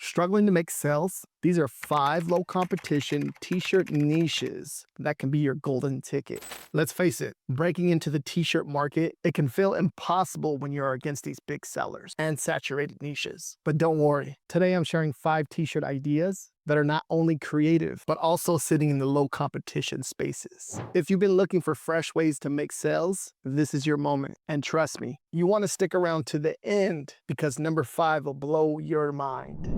Struggling to make sales? These are 5 low competition t-shirt niches that can be your golden ticket. Let's face it, breaking into the t-shirt market, it can feel impossible when you're against these big sellers and saturated niches. But don't worry, today I'm sharing 5 t-shirt ideas that are not only creative, but also sitting in the low competition spaces. If you've been looking for fresh ways to make sales, this is your moment. And trust me, you want to stick around to the end because number 5 will blow your mind.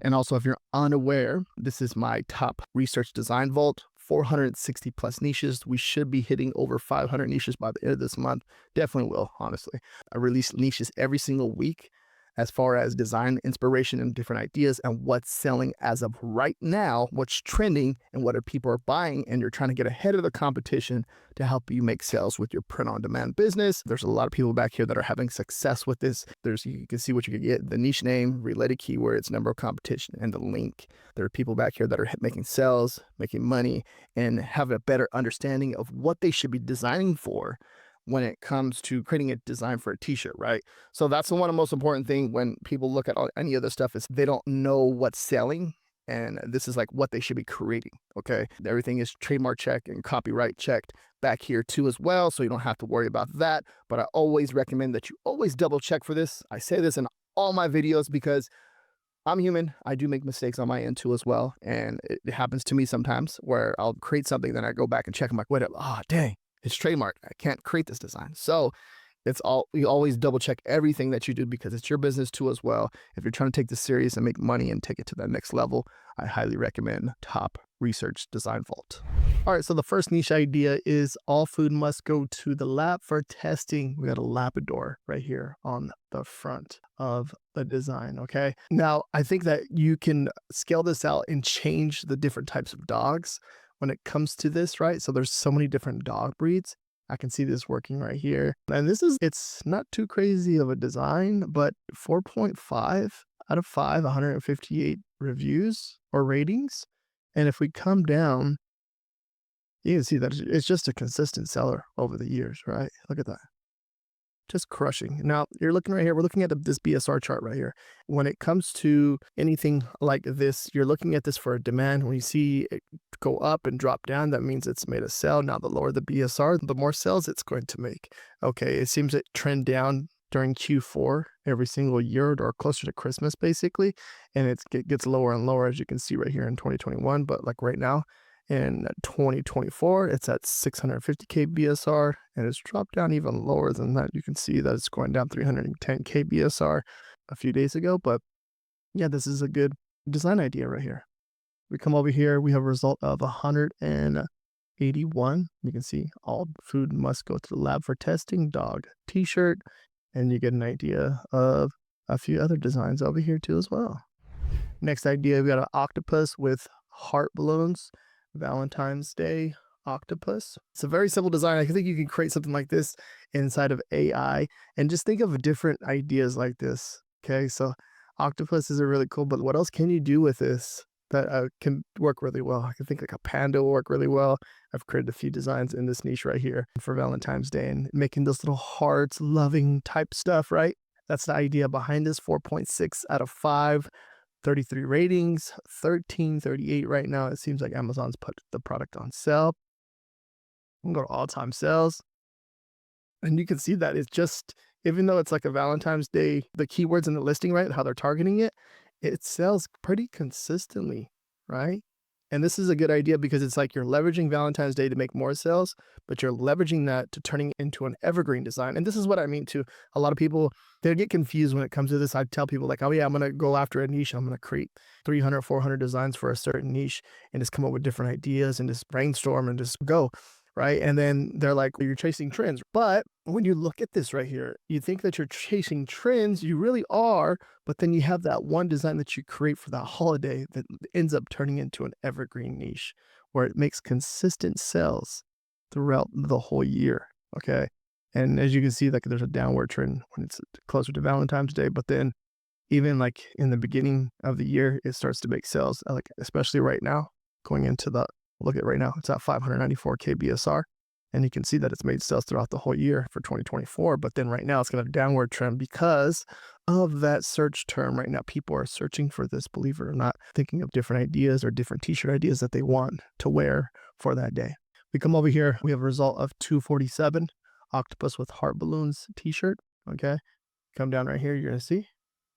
And also, if you're unaware, this is my top research design vault, 460 plus niches. We should be hitting over 500 niches by the end of this month. Definitely will, honestly. I release niches every single week as far as design inspiration and different ideas and what's selling as of right now, what's trending and what people are buying. And you're trying to get ahead of the competition to help you make sales with your print on demand business. There's a lot of people back here that are having success with this. You can see what you can get, the niche name, related keywords, number of competition, and the link. There are people back here that are making sales, making money, and have a better understanding of what they should be designing for when it comes to creating a design for a t-shirt, right? So that's the one of the most important thing when people look at any of this stuff is they don't know what's selling. And this is like what they should be creating, okay? Everything is trademark checked and copyright checked back here too as well, so you don't have to worry about that. But I always recommend that you always double check for this. I say this in all my videos because I'm human. I do make mistakes on my end too as well. And it happens to me sometimes where I'll create something, then I go back and check. I'm like, wait, dang. It's trademarked. I can't create this design. So you always double check everything that you do because it's your business too as well. If you're trying to take this serious and make money and take it to that next level, I highly recommend Top Research Design Vault. All right, so the first niche idea is all food must go to the lab for testing. We got a Labrador right here on the front of the design, okay? Now, I think that you can scale this out and change the different types of dogs when it comes to this, right? So there's so many different dog breeds. I can see this working right here. And it's not too crazy of a design, but 4.5 out of 5, 158 reviews or ratings. And if we come down, you can see that it's just a consistent seller over the years, right? Look at that. Just crushing. Now you're looking right here. We're looking at this BSR chart right here. When it comes to anything like this, you're looking at this for a demand. When you see it go up and drop down, that means it's made a sell. Now the lower the BSR, the more sales it's going to make. Okay, it seems to trend down during Q4 every single year or closer to Christmas basically, and it gets lower and lower as you can see right here in 2021. But like right now, in 2024, it's at 650K BSR, and it's dropped down even lower than that. You can see that it's going down 310K BSR a few days ago. But yeah, this is a good design idea right here. We come over here, we have a result of 181. You can see all food must go to the lab for testing, dog t-shirt, and you get an idea of a few other designs over here too as well. Next idea, we got an octopus with heart balloons. Valentine's Day octopus. It's a very simple design. I think you can create something like this inside of AI and just think of different ideas like this. Okay, so octopus is really cool, but what else can you do with this that can work really well? I can think like a panda will work really well. I've created a few designs in this niche right here for Valentine's Day and making those little hearts, loving type stuff, right? That's the idea behind this. 4.6 out of 5. 33 ratings, 1338 right now. It seems like Amazon's put the product on sale. We can go to all-time sales. And you can see that it's just, even though it's like a Valentine's Day, the keywords in the listing, right, how they're targeting it, it sells pretty consistently, right? And this is a good idea because it's like you're leveraging Valentine's Day to make more sales, but you're leveraging that to turning it into an evergreen design. And this is what I mean too. A lot of people, they get confused when it comes to this. I tell people like, oh yeah, I'm going to go after a niche. I'm going to create 300, 400 designs for a certain niche and just come up with different ideas and just brainstorm and just go, right? And then they're like, well, you're chasing trends. But when you look at this right here, you think that you're chasing trends. You really are. But then you have that one design that you create for that holiday that ends up turning into an evergreen niche where it makes consistent sales throughout the whole year. Okay. And as you can see, like there's a downward trend when it's closer to Valentine's Day. But then even like in the beginning of the year, it starts to make sales, like especially right now, going into the, look at right now, it's at 594K BSR. And you can see that it's made sales throughout the whole year for 2024. But then right now it's going to downward trend because of that search term. Right now, people are searching for this, believe it or not, thinking of different ideas or different t-shirt ideas that they want to wear for that day. We come over here, we have a result of 247 Octopus with heart balloons t-shirt. Okay. Come down right here, you're going to see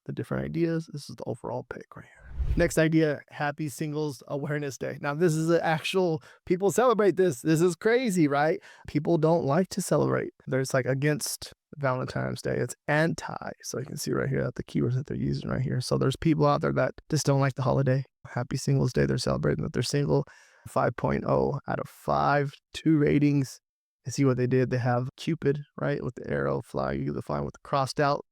the different ideas. This is the overall pick right here. Next idea, Happy Singles Awareness Day. Now, this is an actual, people celebrate this. This is crazy, right? People don't like to celebrate. There's like against Valentine's Day. It's anti. So you can see right here that the keywords that they're using right here. So there's people out there that just don't like the holiday. Happy Singles Day. They're celebrating that they're single. 5.0 out of 5, 2 ratings. And see what they did. They have Cupid, right? With the arrow flying, you the flying with the crossed out.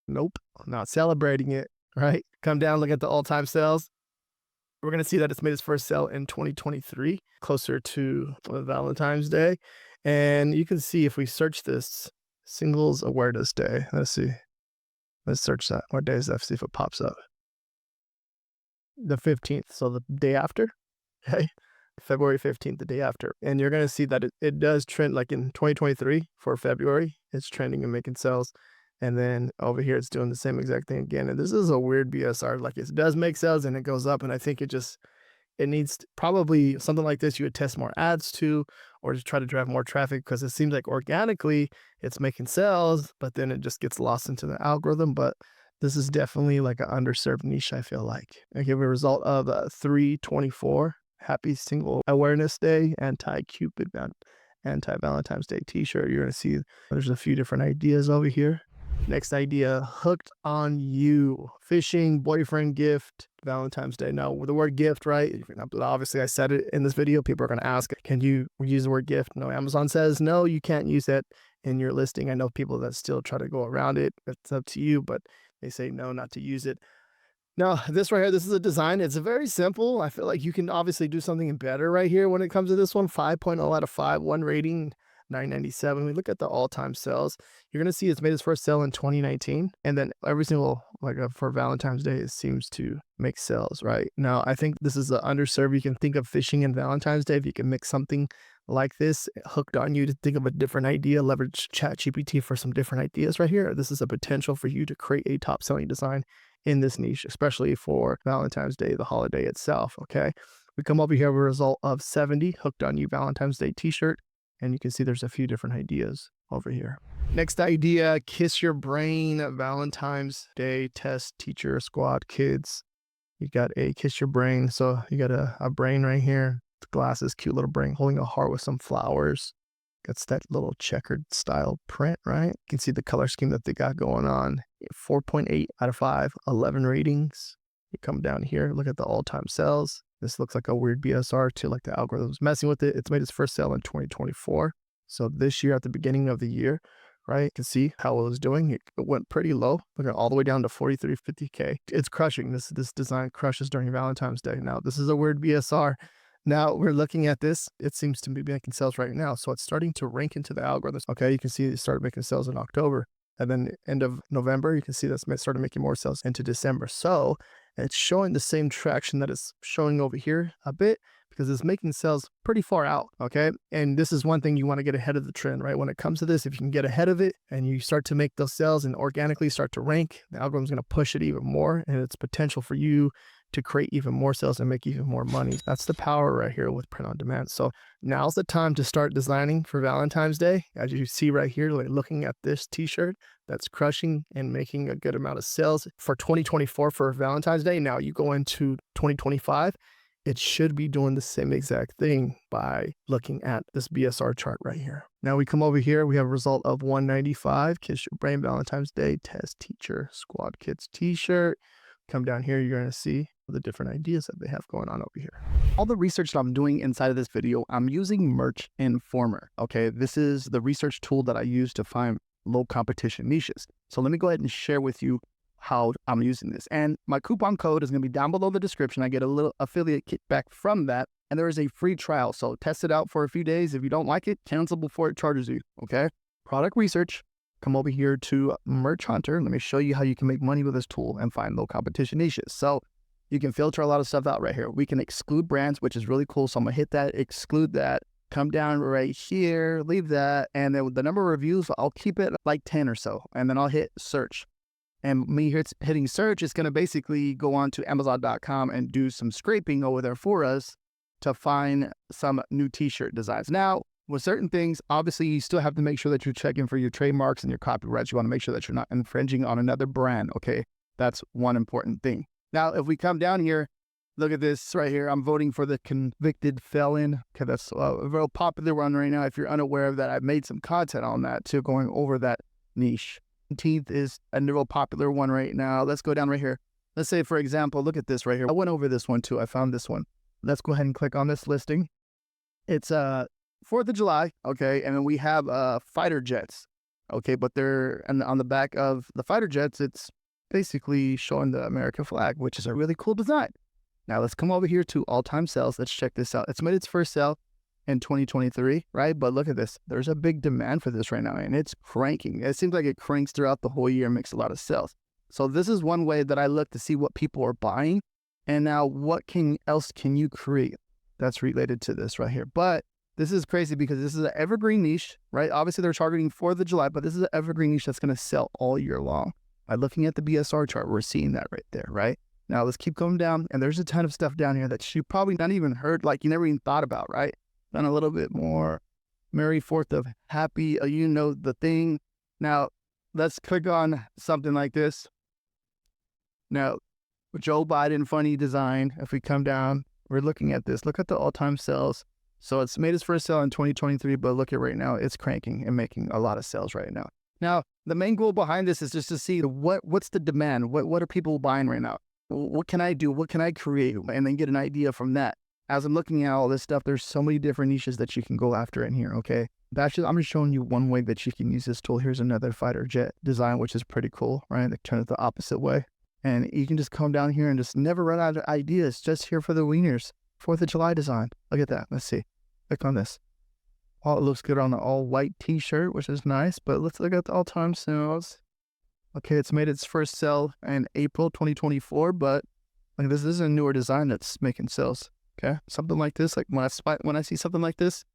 Nope, not celebrating it, right? Come down, look at the all-time sales. We're going to see that it's made its first sale in 2023, closer to Valentine's Day. And you can see if we search this, Singles Awareness Day. Let's see. Let's search that. What day is that? See if it pops up. The 15th, so the day after, okay? February 15th, the day after. And you're going to see that it does trend like in 2023 for February. It's trending and making sales. And then over here, it's doing the same exact thing again. And this is a weird BSR. Like it does make sales and it goes up. And I think it needs probably something like this. You would test more ads to, or just try to drive more traffic, because it seems like organically it's making sales, but then it just gets lost into the algorithm. But this is definitely like an underserved niche, I feel like. I give a result of 324 Happy Single Awareness Day, anti-Cupid, anti-Valentine's Day t-shirt. You're going to see there's a few different ideas over here. Next idea, Hooked on You, fishing, boyfriend gift, Valentine's Day. Now, with the word gift, right? Obviously, I said it in this video. People are going to ask, can you use the word gift? No, Amazon says, no, you can't use that in your listing. I know people that still try to go around it. It's up to you, but they say no, not to use it. Now, this right here, this is a design. It's very simple. I feel like you can obviously do something better right here when it comes to this one. 5.0 out of 5, 1 rating, $9.97. We look at the all-time sales. You're going to see it's made its first sale in 2019. And then every single, for Valentine's Day, it seems to make sales, right? Now, I think this is an underserved. You can think of fishing and Valentine's Day. If you can mix something like this, Hooked on You, to think of a different idea, leverage ChatGPT for some different ideas right here. This is a potential for you to create a top-selling design in this niche, especially for Valentine's Day, the holiday itself, okay? We come over here with a result of 70 Hooked on You Valentine's Day t-shirt, and you can see there's a few different ideas over here. Next idea, Kiss Your Brain Valentine's Day test teacher squad kids. You got a Kiss Your Brain, so you got a brain right here, glasses, cute little brain, holding a heart with some flowers. That's that little checkered style print, right? You can see the color scheme that they got going on. 4.8 out of 5, 11 ratings. You come down here, look at the all-time sales. This looks like a weird BSR too, like the algorithm's messing with it. It's made its first sale in 2024. So this year, at the beginning of the year, right, you can see how it was doing. It went pretty low, looking all the way down to 43.50K. It's crushing. This design crushes during Valentine's Day. Now, this is a weird BSR. Now we're looking at this. It seems to be making sales right now. So it's starting to rank into the algorithms. Okay, you can see it started making sales in October. And then end of November, you can see that's started making more sales into December. So it's showing the same traction that it's showing over here a bit, because it's making sales pretty far out, okay? And this is one thing you want to get ahead of the trend, right? When it comes to this, if you can get ahead of it and you start to make those sales and organically start to rank, the algorithm's going to push it even more, and it's potential for you to create even more sales and make even more money. That's the power right here with print on demand. So now's the time to start designing for Valentine's Day. As you see right here, like looking at this t-shirt that's crushing and making a good amount of sales for 2024 for Valentine's Day. Now you go into 2025, it should be doing the same exact thing by looking at this BSR chart right here. Now we come over here, we have a result of 195, Kiss Your Brain Valentine's Day Test Teacher Squad Kids t-shirt. Come down here, you're going to see the different ideas that they have going on over here. All the research that I'm doing inside of this video, I'm using Merch Informer. Okay, this is the research tool that I use to find low competition niches. So let me go ahead and share with you how I'm using this. And my coupon code is going to be down below the description. I get a little affiliate kickback from that. And there is a free trial. So test it out for a few days. If you don't like it, cancel before it charges you. Okay, product research. Come over here to Merch Hunter. Let me show you how you can make money with this tool and find low competition niches. So you can filter a lot of stuff out right here. We can exclude brands, which is really cool. So I'm gonna hit that, exclude that. come down right here, leave that, and then with the number of reviews, I'll keep it like 10 or so, and then I'll hit search. And me hitting search is going to basically go on to Amazon.com and do some scraping over there for us to find some new t-shirt designs. Now, with certain things, obviously, you still have to make sure that you're checking for your trademarks and your copyrights. You want to make sure that you're not infringing on another brand, okay? That's one important thing. Now, if we come down here, look at this right here. I'm voting for the convicted felon. Okay, that's a real popular one right now. If you're unaware of that, I've made some content on that too, going over that niche. Teeth is a real popular one right now. Let's go down right here. Let's say, for example, look at this right here. I went over this one too. I found this one. Let's go ahead and click on this listing. It's 4th of July, okay, and then we have fighter jets, okay, but they're on the back of the fighter jets, it's basically showing the American flag, which is a really cool design. Now let's come over here to all-time sales. Let's check this out. It's made its first sale in 2023, right? But look at this. There's a big demand for this right now, and it's cranking. It seems like it cranks throughout the whole year and makes a lot of sales. So this is one way that I look to see what people are buying, and now what else can you create that's related to this right here. But this is crazy because this is an evergreen niche, right? Obviously, they're targeting 4th of July, but this is an evergreen niche that's going to sell all year long. By looking at the BSR chart, we're seeing that right there, right? Now, let's keep going down, and there's a ton of stuff down here that you probably not even heard, like you never even thought about, right? Then a little bit more Merry 4th of Happy, you know the thing. Now, let's click on something like this. Now, Joe Biden funny design, if we come down, we're looking at this. Look at the all-time sales. So it's made its first sale in 2023, but look at right now, it's cranking and making a lot of sales right now. Now, the main goal behind this is just to see what's the demand? What are people buying right now? What can I do? What can I create? And then get an idea from that. As I'm looking at all this stuff, there's so many different niches that you can go after in here, okay? I'm just showing you one way that you can use this tool. Here's another fighter jet design, which is pretty cool, right? They turn it the opposite way. And you can just come down here and just never run out of ideas. Just here for the wieners. 4th of July design. Look at that. Let's see. Click on this. Oh, it looks good on the all-white t-shirt, which is nice. But let's look at the all-time sales. Okay, it's made its first sale in April 2024, but like this is a newer design that's making sales. Okay, something like this, like when I see something like this,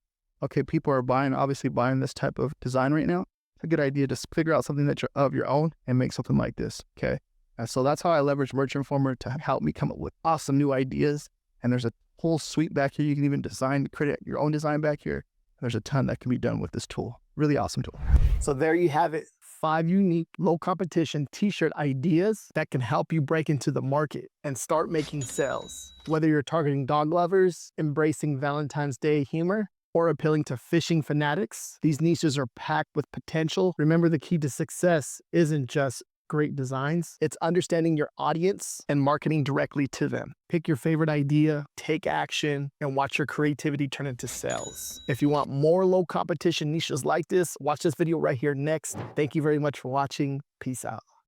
okay, people are obviously buying this type of design right now. It's a good idea to figure out something that you're of your own and make something like this. Okay, so that's how I leverage Merch Informer to help me come up with awesome new ideas. And there's a whole suite back here. You can even create your own design back here. There's a ton that can be done with this tool. Really awesome tool. So there you have it. 5 unique, low competition t-shirt ideas that can help you break into the market and start making sales. Whether you're targeting dog lovers, embracing Valentine's Day humor, or appealing to fishing fanatics, these niches are packed with potential. Remember, the key to success isn't just great designs, it's understanding your audience and marketing directly to them. Pick your favorite idea, take action, and watch your creativity turn into sales. If you want more low competition niches like this, watch this video right here next. Thank you very much for watching. Peace out.